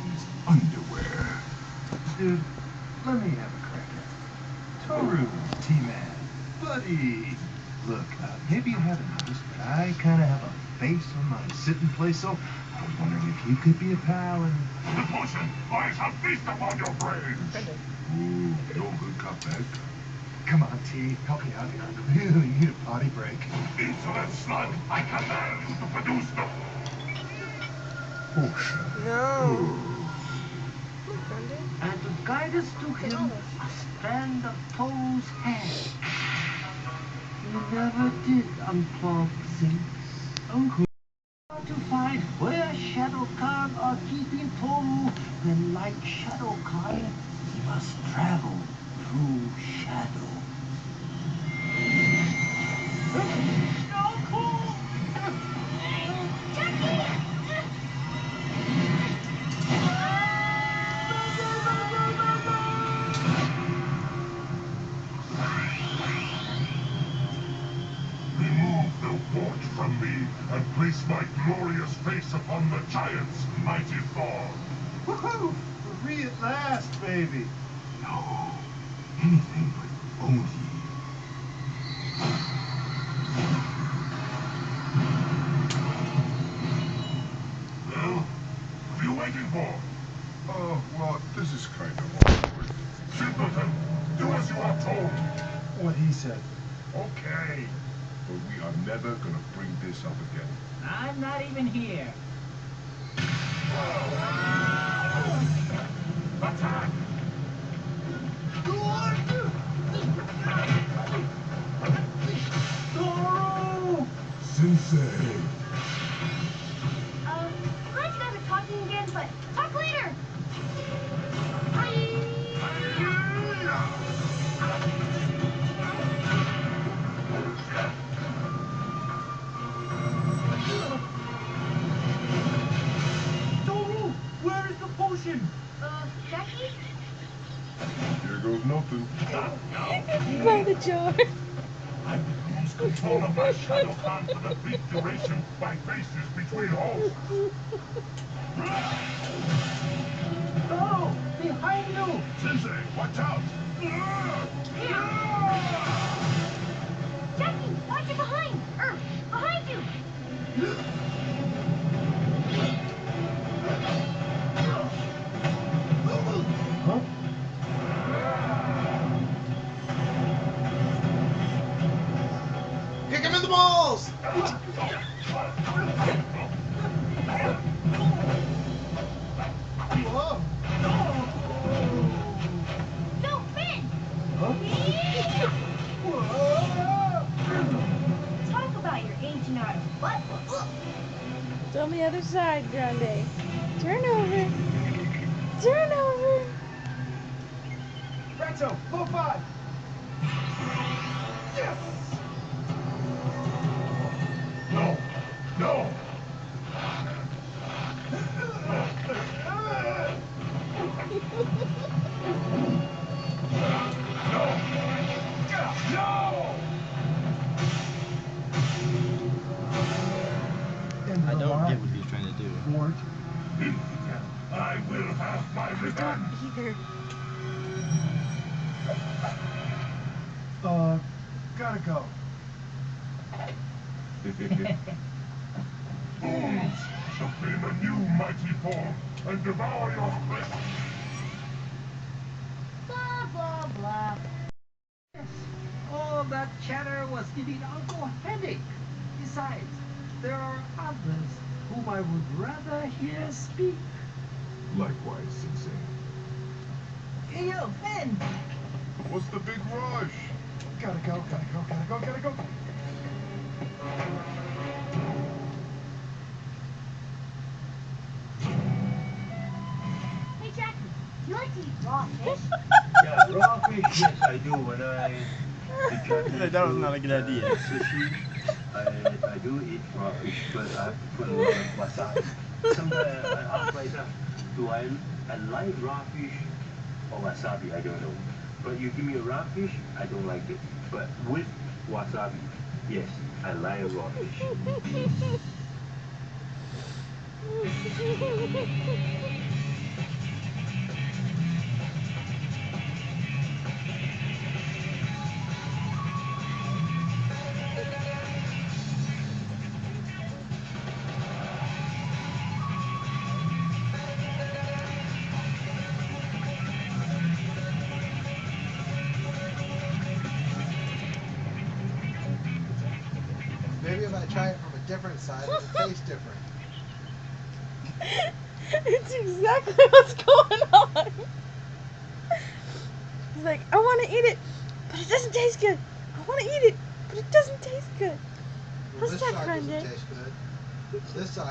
women's underwear. Dude, let me have a crack at it. Toru, T-Man, buddy. Look, maybe you haven't noticed, but I kind of have a face on my sitting place, so I was wondering if you could be a pal and... The potion! I shall feast upon your brains! Ooh, no good cupcake. Come on, T, help me out here. I really need a potty break. Insolent slug! I command you to produce the potion. No. And to guide us to him, a strand of Toru's hair. He never did unplug things. Uncle, to find where Shadow Khan are keeping Toru, then like Shadow Khan, he must travel through shadow. From me and place my glorious face upon the giant's mighty form. Woohoo! Free at last, baby. No, anything but Oni. Well, what are you waiting for? Oh, well, this is kind of awkward. Simpleton, do as you are told. What he said. Okay. But we are never gonna bring this up again. I'm not even here. Attack! Toru! Sensei! Glad you guys are talking again, but talk later! Toru! Where is the potion? Jackie? Here goes nothing. By the jar. I will lose control of my Shadow Khan for the brief duration my face is between hosts. Oh! Behind you! Sensei, watch out! Jackie, watch it behind! Behind you! Huh? Kick him in the balls! Whoa! No, Ben! Huh? Talk about your ancient art of butt. It's on the other side, Grande. Turn over. Turn over. Retro, low five! Yes! No! No! I don't get what he's trying to do. Fort. I will have my revenge! Either. Gotta go. Fools shall claim a new mighty form and devour your flesh! Blah, blah, blah. All that chatter was giving Uncle a headache. Besides, there are others whom I would rather hear speak. Likewise, Sensei. Hey, yo, Ben! What's the big rush? Gotta go. Hey, Jackie, you like to eat raw fish? Yeah, raw fish, yes, I do. When I That was not a good idea. Sushi, I do eat raw fish, but I have to put a lot of wasabi. Sometimes I ask myself, do I like raw fish or wasabi? I don't know. But you give me a raw fish, I don't like it. But with wasabi, yes, I like raw fish. Maybe if I try it from a different side, it'll taste different. It's exactly what's going on. He's like, I want to eat it, but it doesn't taste good. I want to eat it, but it doesn't taste good. Well, How's this that, side doesn't Grande? taste good. This side.